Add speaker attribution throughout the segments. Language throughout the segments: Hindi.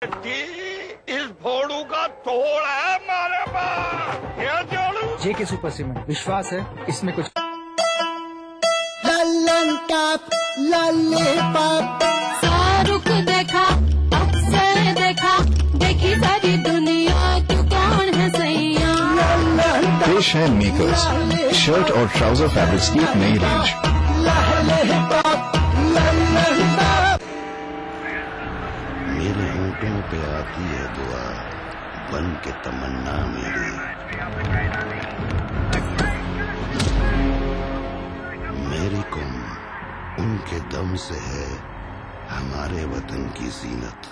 Speaker 1: इस भोड़ू का तोड़ है हमारे पास। ये जोड़ू
Speaker 2: जेके सुपर सीमेंट, विश्वास है इसमें कुछ।
Speaker 3: लल्लन टॉप लॉलीपॉप
Speaker 4: शाहरुख देखा, अक्सर देखा, देखी सारी दुनिया, तू कौन है सैया।
Speaker 5: पेश है मेकर्स शर्ट और ट्राउजर फैब्रिक्स की एक नई रेंज।
Speaker 6: मेरे होंठों पे आती है दुआ बन के तमन्ना मेरी। मेरी कुम उनके दम से है हमारे वतन की जीनत,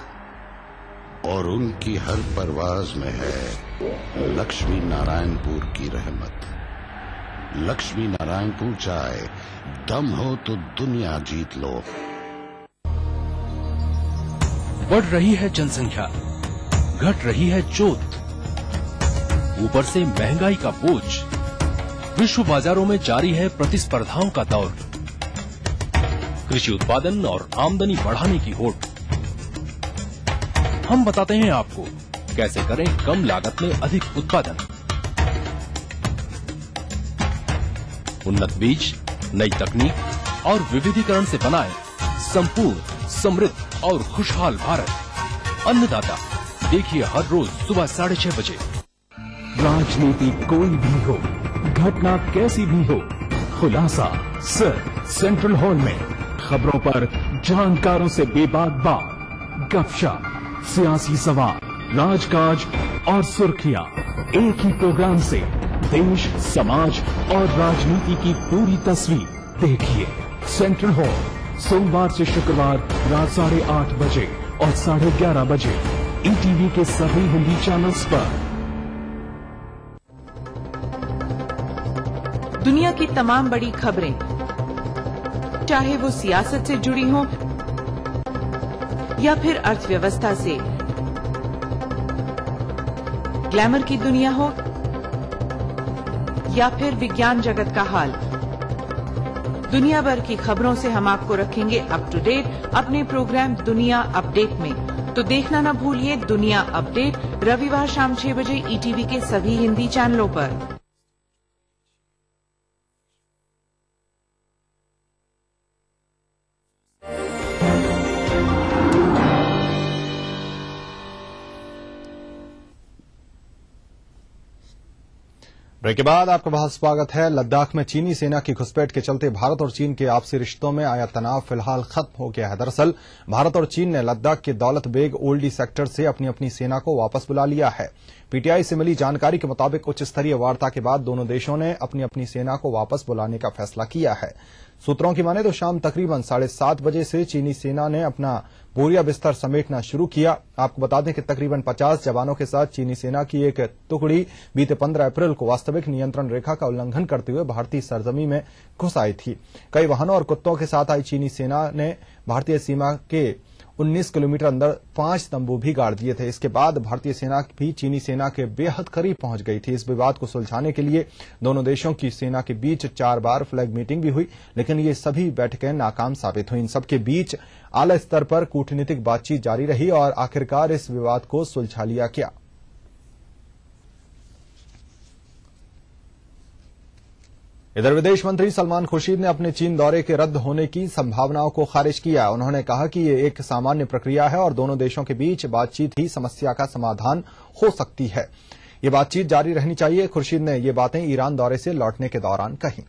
Speaker 6: और उनकी हर परवाज में है लक्ष्मी नारायणपुर की रहमत। लक्ष्मी नारायणपुर चाहे दम हो तो दुनिया जीत लो।
Speaker 7: बढ़ रही है जनसंख्या, घट रही है जोत, ऊपर से महंगाई का बोझ, विश्व बाजारों में जारी है प्रतिस्पर्धाओं का दौर, कृषि उत्पादन और आमदनी बढ़ाने की होड़। हम बताते हैं आपको कैसे करें कम लागत में अधिक उत्पादन। उन्नत बीज, नई तकनीक और विविधीकरण से बनाए संपूर्ण, समृद्ध और खुशहाल भारत। अन्नदाता देखिए हर रोज सुबह 6:30 बजे।
Speaker 8: राजनीति कोई भी हो, घटना कैसी भी हो, खुलासा सिर्फ सेंट्रल हॉल में। खबरों पर जानकारों से बेबाक बात, गपशप, सियासी सवाल, राजकाज और सुर्खियां एक ही प्रोग्राम से देश, समाज और राजनीति की पूरी तस्वीर देखिए। सेंट्रल हॉल सोमवार से शुक्रवार रात 8:30 बजे और 11:30 बजे ईटीवी के सभी हिंदी चैनल्स पर।
Speaker 9: दुनिया की तमाम बड़ी खबरें, चाहे वो सियासत से जुड़ी हो या फिर अर्थव्यवस्था से, ग्लैमर की दुनिया हो या फिर विज्ञान जगत का हाल, दुनिया भर की खबरों से हम आपको रखेंगे अप टू डेट अपने प्रोग्राम दुनिया अपडेट में। तो देखना न भूलिए दुनिया अपडेट रविवार शाम 6 बजे ईटीवी के सभी हिंदी चैनलों पर।
Speaker 10: ब्रेक के बाद आपका बहुत स्वागत है। लद्दाख में चीनी सेना की घुसपैठ के चलते भारत और चीन के आपसी रिश्तों में आया तनाव फिलहाल खत्म हो गया है। दरअसल भारत और चीन ने लद्दाख के दौलत बेग ओल्डी सेक्टर से अपनी अपनी सेना को वापस बुला लिया है। पीटीआई से मिली जानकारी के मुताबिक उच्च स्तरीय वार्ता के बाद दोनों देशों ने अपनी अपनी सेना को वापस बुलाने का फैसला किया है। सूत्रों की माने तो शाम तकरीबन 7:30 बजे से चीनी सेना ने अपना बोरिया बिस्तर समेटना शुरू किया। आपको बता दें कि तकरीबन 50 जवानों के साथ चीनी सेना की एक टुकड़ी बीते 15 अप्रैल को वास्तविक नियंत्रण रेखा का उल्लंघन करते हुए भारतीय सरजमी में घुस आई थी। कई वाहनों और कुत्तों के साथ आई चीनी सेना ने भारतीय सीमा के 19 किलोमीटर अंदर 5 तंबू भी गाड़ दिए थे। इसके बाद भारतीय सेना भी चीनी सेना के बेहद करीब पहुंच गई थी। इस विवाद को सुलझाने के लिए दोनों देशों की सेना के बीच 4 बार फ्लैग मीटिंग भी हुई, लेकिन ये सभी बैठकें नाकाम साबित हुई। इन सबके बीच आला स्तर पर कूटनीतिक बातचीत जारी रही और आखिरकार इस विवाद को सुलझा लिया गया। इधर विदेश मंत्री सलमान खुर्शीद ने अपने चीन दौरे के रद्द होने की संभावनाओं को खारिज किया। उन्होंने कहा कि ये एक सामान्य प्रक्रिया है और दोनों देशों के बीच बातचीत ही समस्या का समाधान हो सकती है। ये बातचीत जारी रहनी चाहिए। खुर्शीद ने ये बातें ईरान दौरे से लौटने के दौरान कही।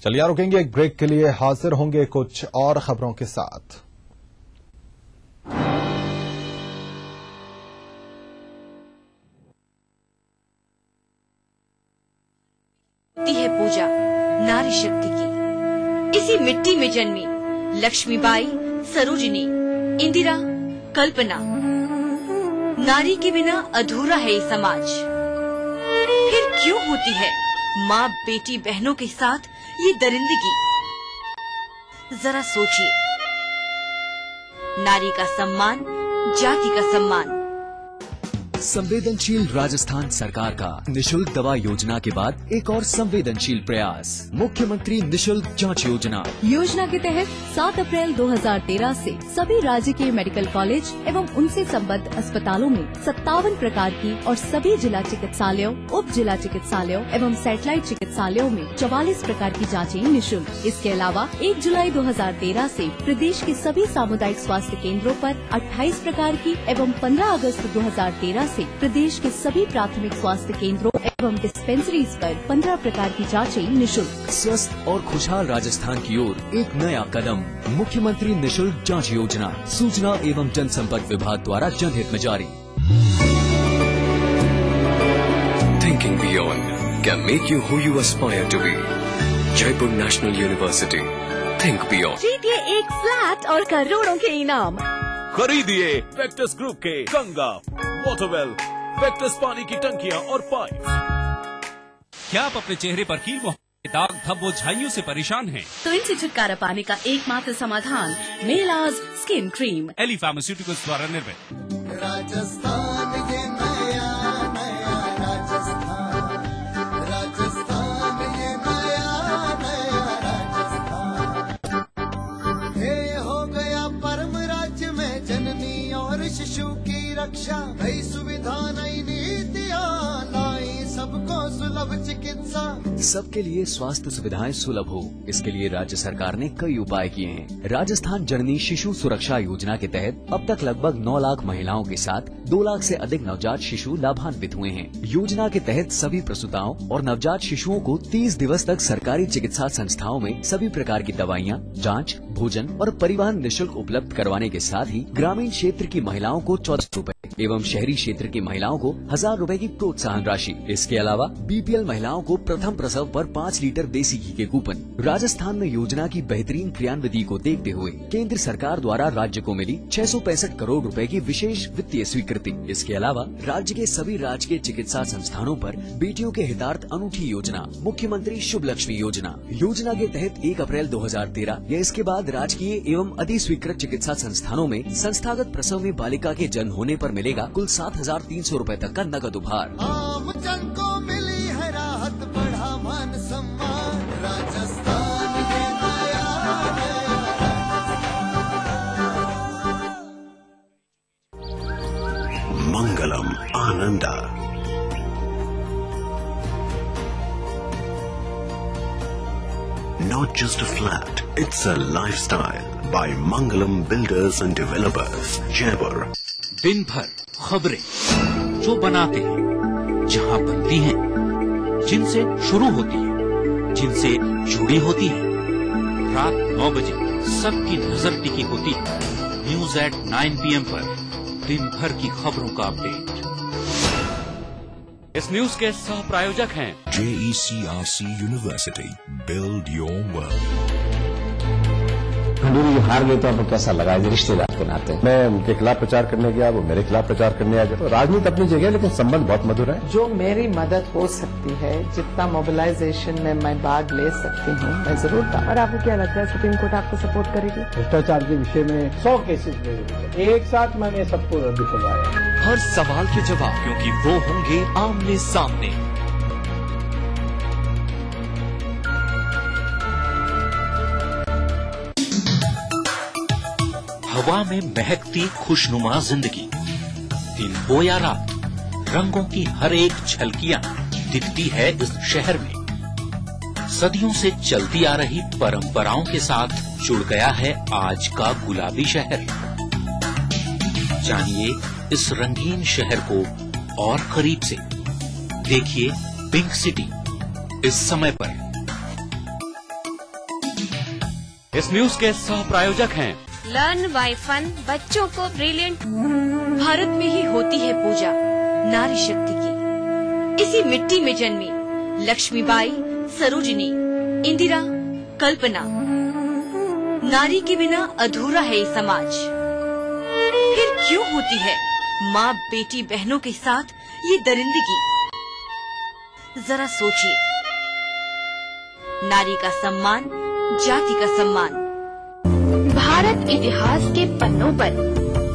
Speaker 10: चलिए रुकेंगे एक ब्रेक के लिए, हाजिर होंगे कुछ और खबरों के साथ।
Speaker 11: होती है पूजा नारी शक्ति की। इसी मिट्टी में जन्मी लक्ष्मीबाई, सरोजिनी, इंदिरा, कल्पना। नारी के बिना अधूरा है ये समाज। फिर क्यों होती है माँ बेटी बहनों के साथ ये दरिंदगी? जरा सोचिए। नारी का सम्मान, जाति का सम्मान।
Speaker 12: संवेदनशील राजस्थान सरकार का निशुल्क दवा योजना के बाद एक और संवेदनशील प्रयास, मुख्यमंत्री निशुल्क जांच योजना।
Speaker 13: योजना के तहत 7 अप्रैल 2013 से सभी राज्य के मेडिकल कॉलेज एवं उनसे संबद्ध अस्पतालों में 57 प्रकार की और सभी जिला चिकित्सालयों, उप जिला चिकित्सालयों एवं सैटेलाइट चिकित्सालयों में 44 प्रकार की जाँचें निःशुल्क। इसके अलावा 1 जुलाई 2013 से प्रदेश के सभी सामुदायिक स्वास्थ्य केंद्रों पर 28 प्रकार की एवं 15 अगस्त 2013 से प्रदेश के सभी प्राथमिक स्वास्थ्य केंद्रों एवं डिस्पेंसरीज पर 15 प्रकार की जांचें निःशुल्क।
Speaker 12: स्वस्थ और खुशहाल राजस्थान की ओर एक नया कदम, मुख्यमंत्री निशुल्क जांच योजना। सूचना एवं जनसंपर्क विभाग द्वारा जनहित में जारी।
Speaker 14: Thinking beyond can make you who you aspire to be. Jaipur National University. Think beyond.
Speaker 13: जीतिए एक फ्लैट और करोड़ों के इनाम।
Speaker 15: खरीदिए वेक्टस ग्रुप के गंगा, वाटरवेल, वेक्टस पानी की टंकियां और पाइप।
Speaker 16: क्या आप अपने चेहरे पर कील दाग, धब्बों, झाइयों से परेशान हैं?
Speaker 13: तो इनसे छुटकारा पाने का एकमात्र समाधान मेलाज स्किन क्रीम,
Speaker 16: एली फार्मास्यूटिकल्स द्वारा निर्मित।
Speaker 3: राजस्थान ये नया नया राजस्थान, राजस्थान ये नया नया राजस्थान। हे हो गया परम राज्य में जननी और शिशु की रक्षा, नई सुविधा नई नीतियाँ लाई सबको सुलभ चिकित्सा।
Speaker 12: सबके लिए स्वास्थ्य सुविधाएं सुलभ हो, इसके लिए राज्य सरकार ने कई उपाय किए हैं। राजस्थान जननी शिशु सुरक्षा योजना के तहत अब तक लगभग 9 लाख महिलाओं के साथ 2 लाख से अधिक नवजात शिशु लाभान्वित हुए हैं। योजना के तहत सभी प्रसूताओं और नवजात शिशुओं को 30 दिवस तक सरकारी चिकित्सा संस्थाओं में सभी प्रकार की दवाइयाँ, जाँच, भोजन और परिवहन निःशुल्क उपलब्ध करवाने के साथ ही ग्रामीण क्षेत्र की महिलाओं को 1400 रूपए एवं शहरी क्षेत्र की महिलाओं को 1000 रूपए की प्रोत्साहन राशि। इसके अलावा BPL महिलाओं को प्रथम प्रसव पर 5 लीटर देसी घी के कूपन। राजस्थान में योजना की बेहतरीन क्रियान्विति को देखते हुए केंद्र सरकार द्वारा राज्य को मिली 665 करोड़ रुपए की विशेष वित्तीय स्वीकृति। इसके अलावा राज्य के सभी राजकीय चिकित्सा संस्थानों पर बेटियों के हितार्थ अनूठी योजना, मुख्यमंत्री शुभ लक्ष्मी योजना। योजना के तहत 1 अप्रैल 2013 या इसके बाद राजकीय एवं अधिस्वीकृत चिकित्सा संस्थानों में संस्थागत प्रसव में बालिका के जन्म होने पर मिलेगा कुल 7,300 रूपए तक का नकद उपहार।
Speaker 3: आम जन को मिली है राहत, बढ़ा मान सम्मान। राजस्थान ये नया नया।
Speaker 6: मंगलम Ananda. Not just a flat, it's a lifestyle by Mangalam Builders and Developers, Jaipur.
Speaker 16: दिन भर खबरें जो बनाते हैं, जहां बनती हैं, जिनसे शुरू होती है, जिनसे जुड़ी होती है। रात 9 बजे सबकी नजर टिकी होती है न्यूज एट 9 PM पर दिन भर की खबरों का अपडेट। इस न्यूज के सह प्रायोजक हैं
Speaker 17: JECRC University. Build your world.
Speaker 18: Khanduri हार गए तो आपको कैसा लगा रिश्तेदार के नाते?
Speaker 19: मैं उनके खिलाफ प्रचार करने गया, वो मेरे खिलाफ प्रचार करने आ गए। तो राजनीति अपनी जगह, लेकिन संबंध बहुत मधुर है।
Speaker 9: जो मेरी मदद हो सकती है, जितना मोबिलाइजेशन में मैं भाग ले सकती हूँ, मैं जरूर।
Speaker 20: और आपको क्या लगता है सुप्रीम कोर्ट आपको सपोर्ट करेगी?
Speaker 19: भ्रष्टाचार के विषय में 100 केसेस में एक साथ मैंने सबको रद्द करवाया।
Speaker 12: हर सवाल के जवाब, क्योंकि वो होंगे आमने सामने।
Speaker 16: हवा में महकती खुशनुमा जिंदगी, दिन हो या रात, रंगों की हर एक झलकियां दिखती है इस शहर में। सदियों से चलती आ रही परंपराओं के साथ जुड़ गया है आज का गुलाबी शहर। जानिए इस रंगीन शहर को और करीब से। देखिए पिंक सिटी इस समय पर।
Speaker 15: इस न्यूज के सह प्रायोजक हैं
Speaker 11: लर्न बाय फन, बच्चों को ब्रिलियंट। भारत में ही होती है पूजा नारी शक्ति की। इसी मिट्टी में जन्मी लक्ष्मीबाई, सरोजिनी, इंदिरा, कल्पना। नारी के बिना अधूरा है ये समाज। फिर क्यों होती है माँ बेटी बहनों के साथ ये दरिंदगी? जरा सोचिए। नारी का सम्मान, जाति का सम्मान।
Speaker 21: भारत इतिहास के पन्नों पर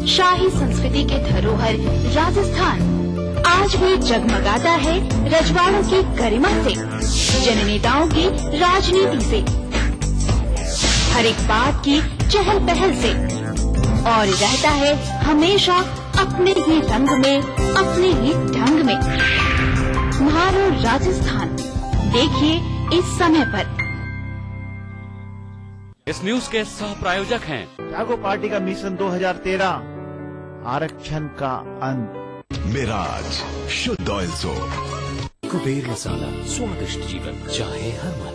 Speaker 21: शाही संस्कृति के धरोहर राजस्थान आज भी जगमगाता है रजवाड़ों की गरिमा से, जननेताओं की राजनीति से, हर एक बात की चहल पहल से, और रहता है हमेशा अपने ही रंग में, अपने ही ढंग में। म्हारो राजस्थान देखिए इस समय पर।
Speaker 15: इस न्यूज के सह प्रायोजक हैं
Speaker 22: जागो पार्टी का मिशन 2013 आरक्षण का अंत।
Speaker 17: मिराज शुद्ध ऑयल सोप।
Speaker 16: कुबेर मसाला, स्वादिष्ट जीवन चाहे हर मन।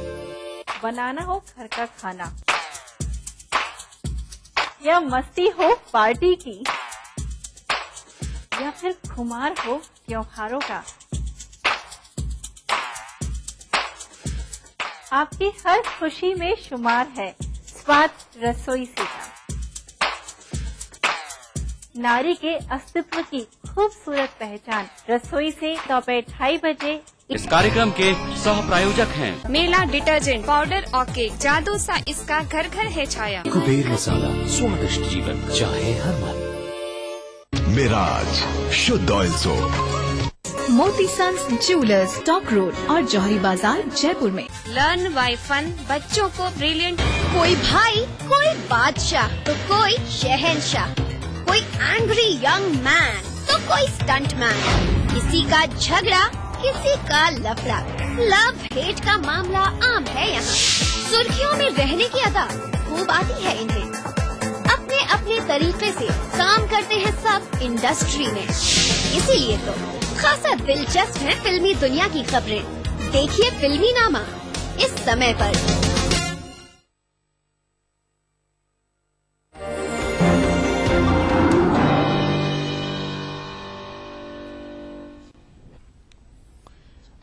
Speaker 23: बनाना हो घर का खाना या मस्ती हो पार्टी की, या फिर खुमार हो त्योहारों का, आपकी हर खुशी में शुमार है स्वाद रसोई से का। नारी के अस्तित्व की खूबसूरत पहचान रसोई से दोपहर 2:30 बजे।
Speaker 15: इस कार्यक्रम के सह प्रायोजक हैं
Speaker 24: मेला डिटर्जेंट पाउडर और केक, जादू सा इसका घर घर है छाया।
Speaker 16: कुबेर मसाला, स्वादिष्ट जीवन चाहे हर मन।
Speaker 17: मिराज शुद्ध ऑयल सोप।
Speaker 13: मोती सन्स ज्वेलर्स, स्टॉक रोड और जौहरी बाजार, जयपुर में।
Speaker 24: लर्न बाय फन, बच्चों को ब्रिलियंट।
Speaker 25: कोई भाई, कोई बादशाह तो कोई शहंशाह, कोई एंग्री यंग मैन तो कोई स्टंट मैन। किसी का झगड़ा, किसी का लफड़ा, लव हेट का मामला आम है यहाँ। सुर्खियों में रहने की अदा खूब आती है इन्हें। अपने अपने तरीके से काम करते हैं सब इंडस्ट्री में, इसीलिए तो खासा दिलचस्प है फिल्मी दुनिया की खबरें। देखिए फिल्मी नामा इस समय पर।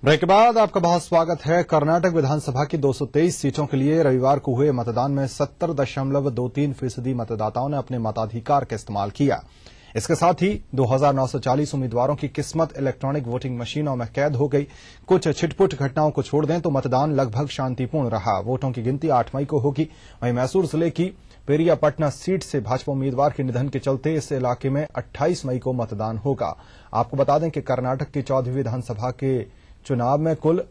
Speaker 10: ब्रेक के बाद आपका बहुत स्वागत है। कर्नाटक विधानसभा की 223 सीटों के लिए रविवार को हुए मतदान में 70.23% मतदाताओं ने अपने मताधिकार का इस्तेमाल किया। इसके साथ ही 2,940 उम्मीदवारों की किस्मत इलेक्ट्रॉनिक वोटिंग मशीनों में कैद हो गई। कुछ छिटपुट घटनाओं को छोड़ दें तो मतदान लगभग शांतिपूर्ण रहा। वोटों की गिनती 8 मई को होगी। वहीं मैसूर जिले की पेरियापटना सीट से भाजपा उम्मीदवार के निधन के चलते इस इलाके में 28 मई को मतदान होगा। आपको बता दें कि कर्नाटक की 14वीं विधानसभा के चुनाव में कुल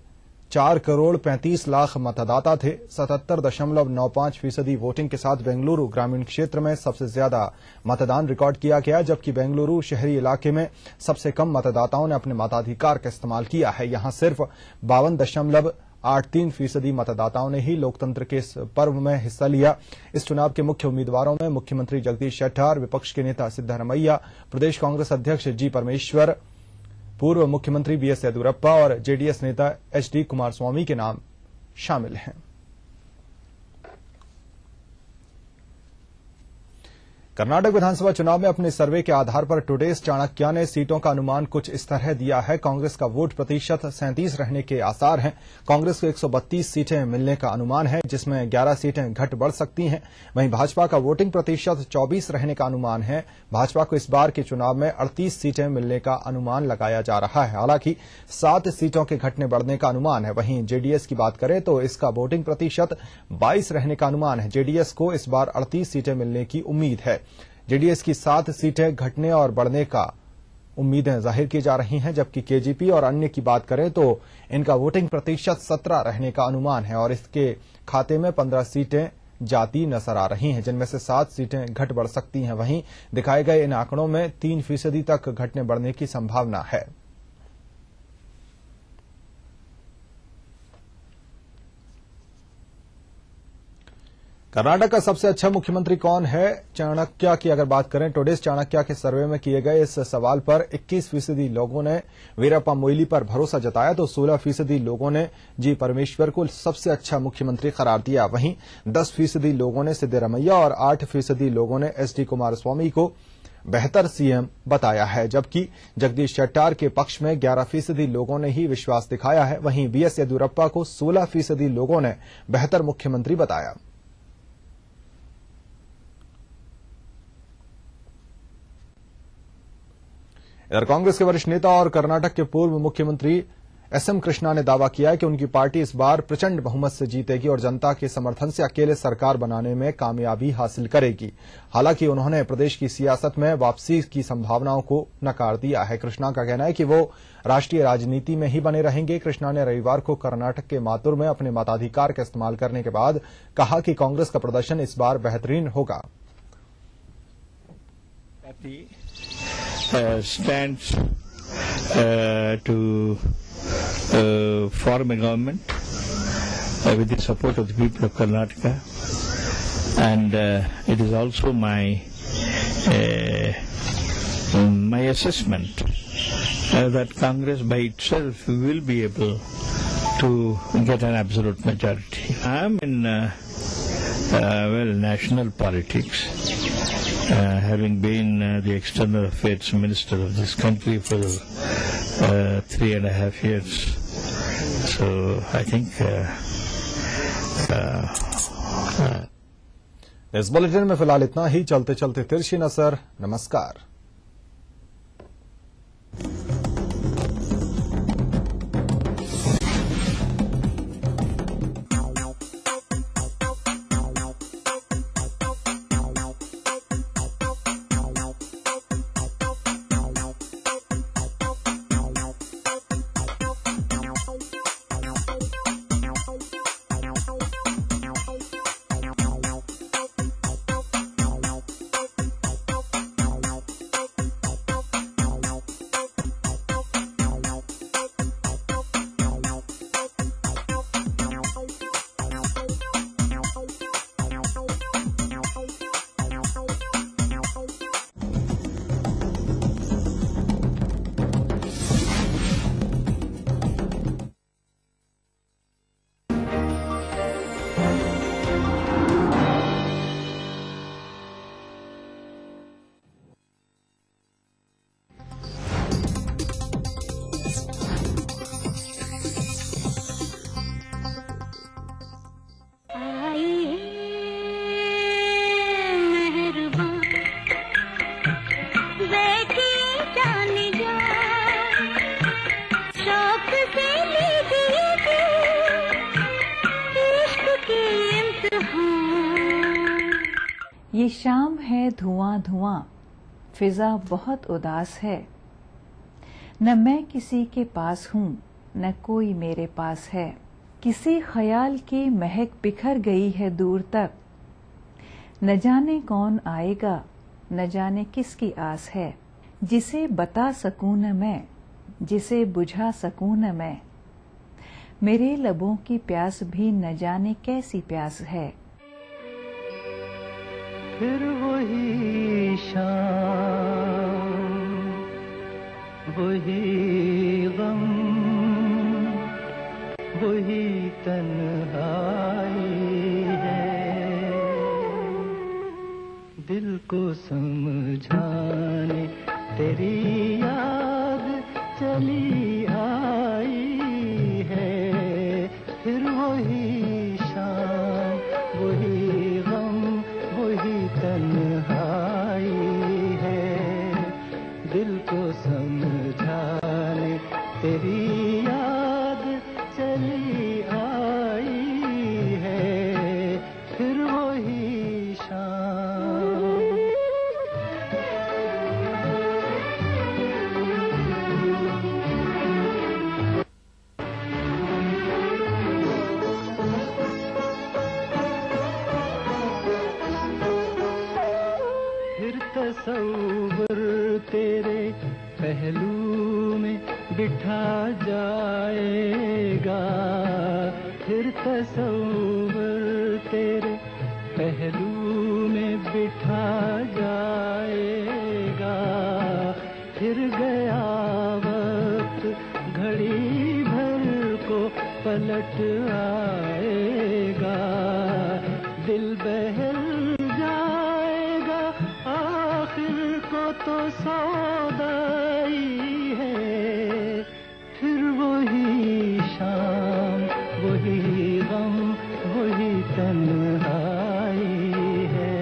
Speaker 10: 4,35,00,000 मतदाता थे। 77.95% वोटिंग के साथ बेंगलुरु ग्रामीण क्षेत्र में सबसे ज्यादा मतदान रिकॉर्ड किया गया, जबकि बेंगलुरु शहरी इलाके में सबसे कम मतदाताओं ने अपने मताधिकार का इस्तेमाल किया है। यहां सिर्फ 52.83% मतदाताओं ने ही लोकतंत्र के इस पर्व में हिस्सा लिया। इस चुनाव के मुख्य उम्मीदवारों में मुख्यमंत्री जगदीश शेट्टार, विपक्ष के नेता सिद्धरमैया, प्रदेश कांग्रेस अध्यक्ष जी परमेश्वर, पूर्व मुख्यमंत्री बीएस येदियुरप्पा और जेडीएस नेता एचडी कुमारस्वामी के नाम शामिल हैं। कर्नाटक विधानसभा चुनाव में अपने सर्वे के आधार पर टुडेस चाणक्य ने सीटों का अनुमान कुछ इस तरह दिया है। कांग्रेस का वोट प्रतिशत 37 रहने के आसार हैं। कांग्रेस को 132 सीटें मिलने का अनुमान है, जिसमें 11 सीटें घट बढ़ सकती हैं। वहीं भाजपा का वोटिंग प्रतिशत 24 रहने का अनुमान है। भाजपा को इस बार के चुनाव में 38 सीटें मिलने का अनुमान लगाया जा रहा है। हालांकि 7 सीटों के घटने बढ़ने का अनुमान है। वहीं जेडीएस की बात करें तो इसका वोटिंग प्रतिशत 22 रहने का अनुमान है। जेडीएस को इस बार 38 सीटें मिलने की उम्मीद है। जेडीएस की 7 सीटें घटने और बढ़ने का उम्मीदें जाहिर की जा रही हैं, जबकि केजीपी और अन्य की बात करें तो इनका वोटिंग प्रतिशत 17 रहने का अनुमान है और इसके खाते में 15 सीटें जाती नजर आ रही हैं, जिनमें से 7 सीटें घट बढ़ सकती हैं। वहीं दिखाए गए इन आंकड़ों में 3% तक घटने बढ़ने की संभावना है। कर्नाटक का सबसे अच्छा मुख्यमंत्री कौन है? चाणक्य की अगर बात करें, टुडेस चाणक्य के सर्वे में किए गए इस सवाल पर 21% लोगों ने वीरप्पा मोइली पर भरोसा जताया तो 16% लोगों ने जी परमेश्वर को सबसे अच्छा मुख्यमंत्री करार दिया। वहीं 10% लोगों ने सिद्धरमैया और 8% लोगों ने एचडी कुमारस्वामी को बेहतर सीएम बताया है, जबकि जगदीश शेट्टार के पक्ष में 11% लोगों ने ही विश्वास दिखाया है। वहीं बीएस येदियुरप्पा को 16% लोगों ने बेहतर मुख्यमंत्री बताया। इधर कांग्रेस के वरिष्ठ नेता और कर्नाटक के पूर्व मुख्यमंत्री एसएम कृष्णा ने दावा किया है कि उनकी पार्टी इस बार प्रचंड बहुमत से जीतेगी और जनता के समर्थन से अकेले सरकार बनाने में कामयाबी हासिल करेगी। हालांकि उन्होंने प्रदेश की सियासत में वापसी की संभावनाओं को नकार दिया है। कृष्णा का कहना है कि वो राष्ट्रीय राजनीति में ही बने रहेंगे। कृष्णा ने रविवार को कर्नाटक के मातुर में अपने मताधिकार का इस्तेमाल करने के बाद कहा कि कांग्रेस का प्रदर्शन इस बार बेहतरीन होगा।
Speaker 1: Stands to form a government with the support of the people of Karnataka, and it is also my assessment that Congress by itself will be able to get an absolute majority. I am in national politics. Having been the External Affairs Minister of this country for 3.5 years, so I think
Speaker 10: इस बुलेटिन में फिलहाल इतना ही। चलते चलते तिरछी नजर। नमस्कार।
Speaker 2: ये शाम है धुआं धुआं, फिजा बहुत उदास है। न मैं किसी के पास हूँ, न कोई मेरे पास है। किसी ख्याल की महक बिखर गई है दूर तक। न जाने कौन आएगा, न जाने किसकी आस है। जिसे बता सकूं न मैं, जिसे बुझा सकूं न मैं। मेरे लबों की प्यास भी न जाने कैसी प्यास है।
Speaker 4: फिर वही शाम, वही गम, वही तन्हाई है। दिल को समझाने तेरी याद चली आई है। फिर वही शाम, वही गम, वही तन्हाई है। दिल को समझाने तेरी याद चली आई है। फिर वही शाम। तसव्वुर तेरे पहलू में बिठा जाएगा। फिर तसव्वुर तेरे पहलू में बिठा जाएगा। फिर गया वक्त घड़ी भर को पलट आएगा। दिल बहल जाएगा, आखिर को सौदाई है, फिर वही शाम, वही गम, वही तन्हाई है।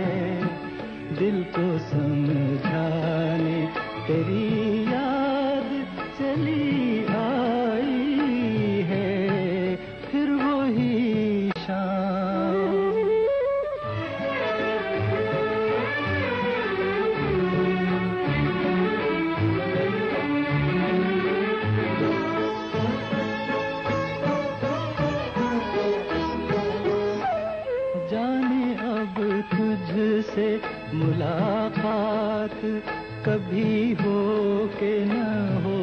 Speaker 4: दिल को समझाने तेरी याद चली आई है, फिर वही शाम। जाने अब तुझसे मुलाकात कभी हो के न हो,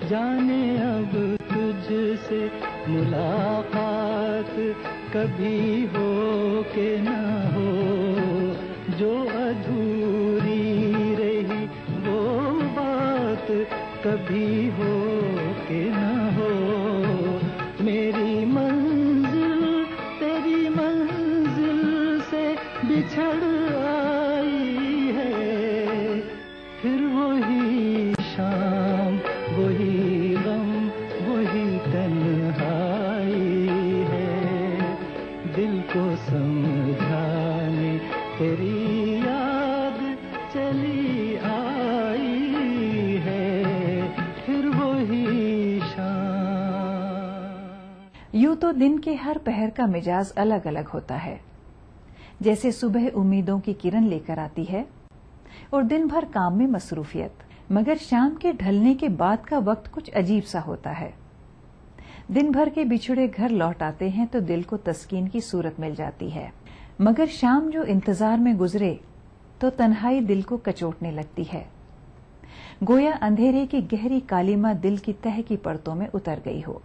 Speaker 4: जाने अब तुझसे मुलाकात कभी हो के न हो। जो अधूरी रही वो बात कभी हो के न हो। मेरी मंजिल तेरी मंजिल से बिछड़ आई है, फिर वही शाम, वही गम, वही तन्हाई है। दिल को समझाने तेरी याद चली आई है, फिर वही शाम।
Speaker 2: यूं तो दिन के हर पहर का मिजाज अलग अलग होता है। जैसे सुबह उम्मीदों की किरण लेकर आती है और दिन भर काम में मसरूफियत, मगर शाम के ढलने के बाद का वक्त कुछ अजीब सा होता है। दिन भर के बिछुड़े घर लौट आते हैं तो दिल को तस्कीन की सूरत मिल जाती है, मगर शाम जो इंतजार में गुजरे तो तन्हाई दिल को कचोटने लगती है। गोया अंधेरे की गहरी कालीमा दिल की तह की परतों में उतर गई हो।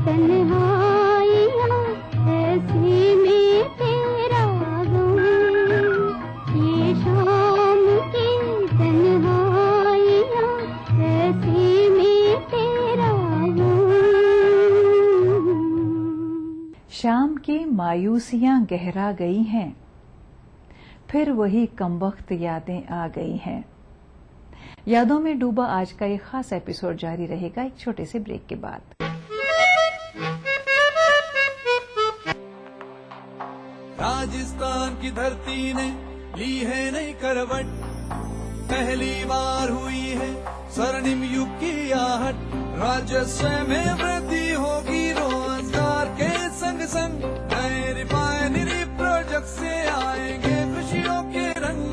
Speaker 3: तन्हाइयाँ ऐसी
Speaker 2: की मायूसियां गहरा गई हैं, फिर वही कमबख्त यादें आ गई हैं। यादों में डूबा आज का एक खास एपिसोड जारी रहेगा एक छोटे से ब्रेक के बाद।
Speaker 3: राजस्थान की धरती ने ली है नई करवट, पहली बार हुई है स्वर्णिम युग की आहट। राजस्व में वृद्धि होगी रोजगार के संग संग, नए रिफाइनरी प्रोजेक्ट से आएंगे खुशियों के रंग।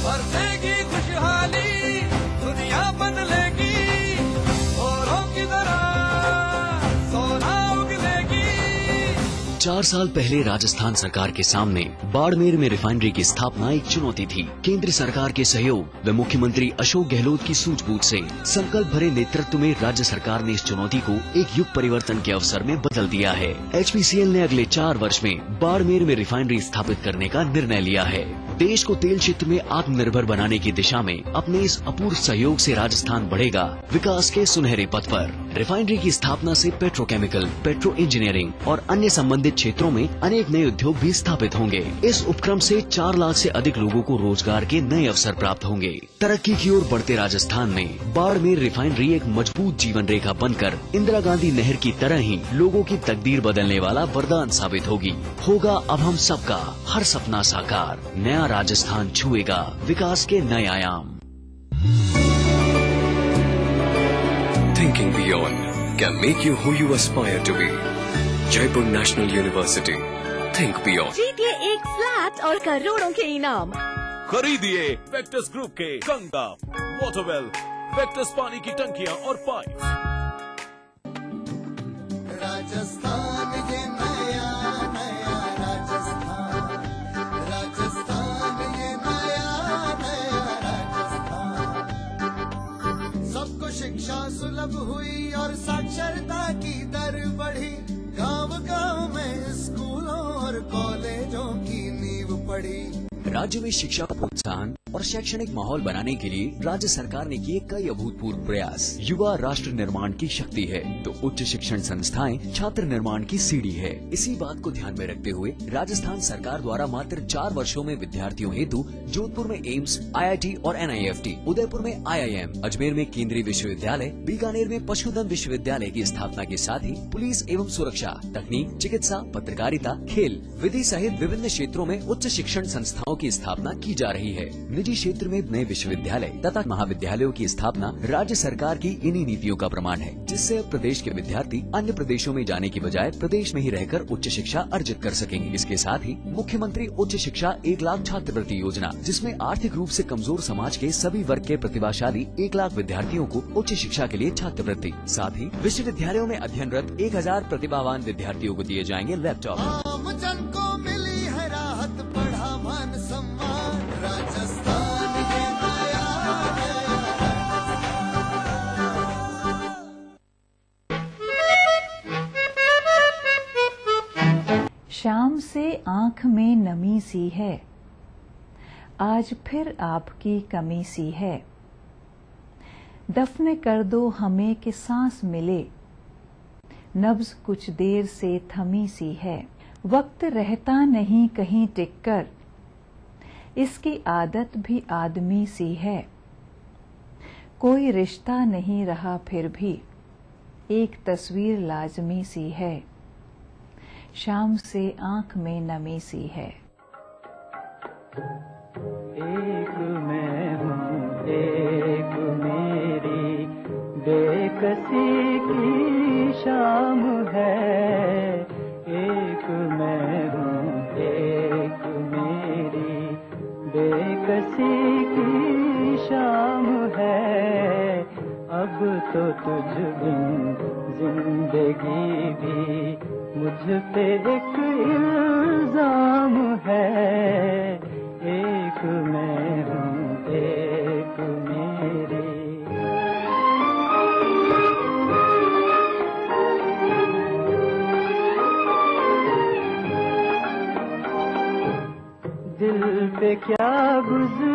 Speaker 3: बरसेगी खुशहाली, दुनिया बदलेगी, औरों की तरह सोना उगलेगी।
Speaker 12: 4 साल पहले राजस्थान सरकार के सामने बाड़मेर में रिफाइनरी की स्थापना एक चुनौती थी। केंद्र सरकार के सहयोग व मुख्यमंत्री अशोक गहलोत की सूझबूझ से संकल्प भरे नेतृत्व में राज्य सरकार ने इस चुनौती को एक युग परिवर्तन के अवसर में बदल दिया है। HPCL ने अगले 4 वर्ष में बाड़मेर में रिफाइनरी स्थापित करने का निर्णय लिया है। देश को तेल क्षेत्र में आत्मनिर्भर बनाने की दिशा में अपने इस अपूर्व सहयोग से राजस्थान बढ़ेगा विकास के सुनहरे पथ पर। रिफाइनरी की स्थापना से पेट्रोकेमिकल, पेट्रो इंजीनियरिंग और अन्य संबंधित क्षेत्रों में अनेक नए उद्योग भी स्थापित होंगे। इस उपक्रम से 4 लाख से अधिक लोगों को रोजगार के नए अवसर प्राप्त होंगे। तरक्की की ओर बढ़ते राजस्थान में बाड़मेर रिफाइनरी एक मजबूत जीवन रेखा बनकर इंदिरा गांधी नहर की तरह ही लोगों की तकदीर बदलने वाला वरदान साबित होगी। होगा अब हम सबका हर सपना साकार, नया राजस्थान छुएगा विकास के नए आयाम।
Speaker 5: Thinking beyond can make you who you aspire to be. Jaipur National University. Think beyond.
Speaker 13: जीतिए एक फ्लैट और करोड़ों के इनाम।
Speaker 15: खरीदिए वेक्टस ग्रुप के गंगा, वाटरवेल, वेक्टस पानी की टंकियां और पाइप।
Speaker 3: राजस्थान ये नया नया राजस्थान, राजस्थान ये नया नया राजस्थान। सबको शिक्षा सुलभ हुई और साक्षरता की दर बढ़ी, गांव-गांव में स्कूलों और कॉलेजों की नींव पड़ी।
Speaker 12: राज्य में शिक्षा प्रोत्साहन और शैक्षणिक माहौल बनाने के लिए राज्य सरकार ने किए कई अभूतपूर्व प्रयास। युवा राष्ट्र निर्माण की शक्ति है तो उच्च शिक्षण संस्थाएं छात्र निर्माण की सीढ़ी है। इसी बात को ध्यान में रखते हुए राजस्थान सरकार द्वारा मात्र 4 वर्षों में विद्यार्थियों हेतु जोधपुर में एम्स, IIT और NIFT, उदयपुर में IIM, अजमेर में केंद्रीय विश्वविद्यालय, बीकानेर में पशुधन विश्वविद्यालय की स्थापना के साथ ही पुलिस एवं सुरक्षा, तकनीक, चिकित्सा, पत्रकारिता, खेल, विधि सहित विभिन्न क्षेत्रों में उच्च शिक्षण संस्थाओं की स्थापना की जा रही है। निजी क्षेत्र में नए विश्वविद्यालय तथा महाविद्यालयों की स्थापना राज्य सरकार की इन्हीं नीतियों का प्रमाण है, जिससे अब प्रदेश के विद्यार्थी अन्य प्रदेशों में जाने की बजाय प्रदेश में ही रहकर उच्च शिक्षा अर्जित कर सकेंगे। इसके साथ ही मुख्यमंत्री उच्च शिक्षा 1 लाख छात्रवृत्ति योजना, जिसमें आर्थिक रूप से कमजोर समाज के सभी वर्ग के प्रतिभाशाली 1 लाख विद्यार्थियों को उच्च शिक्षा के लिए छात्रवृत्ति, साथ ही विश्वविद्यालयों में अध्ययनरत 1000 प्रतिभावान विद्यार्थियों को दिए जाएंगे लैपटॉप।
Speaker 2: शाम से आंख में नमी सी है, आज फिर आपकी कमी सी है। दफन कर दो हमें कि सांस मिले, नब्ज कुछ देर से थमी सी है। वक्त रहता नहीं कहीं टिककर, इसकी आदत भी आदमी सी है। कोई रिश्ता नहीं रहा फिर भी, एक तस्वीर लाजमी सी है। शाम से आंख में नमी सी है।
Speaker 4: एक मैं हूँ, एक मेरी बेकसी की शाम है। एक मैं हूँ, एक मेरी बेकसी की शाम है। अब तो तुझ बिन जिंदगी भी मुझ पे एक इल्जाम है। एक मैं हूँ, एक मेरी। दिल पे क्या गुजर